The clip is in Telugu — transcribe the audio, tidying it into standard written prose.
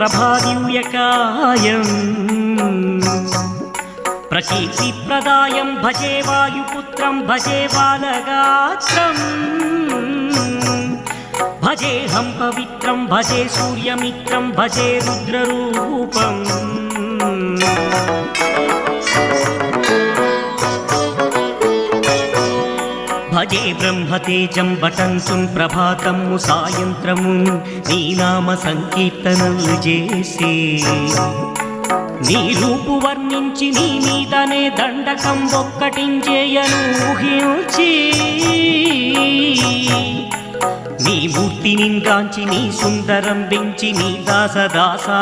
ప్రభాదివ్యకాయం ప్రకీర్తిప్రదాయం భజే వాయుపుత్రం భజే బాలగాత్రం భజేహం పవిత్రం భజే సూర్యమిత్రం భజే రుద్రరూపం భజే బ్రహ్మతేజం బటంతుం ప్రభాతము సాయంత్రము నీ నామ సంకీర్తనలు చేసే నీ రూపు వర్ణించి నీ మీదనే దండకం ఒక్కటించేయను ఊహించి నీ మూర్తిని గాంచి నీ సుందరం పెంచి నీ దాసదాసా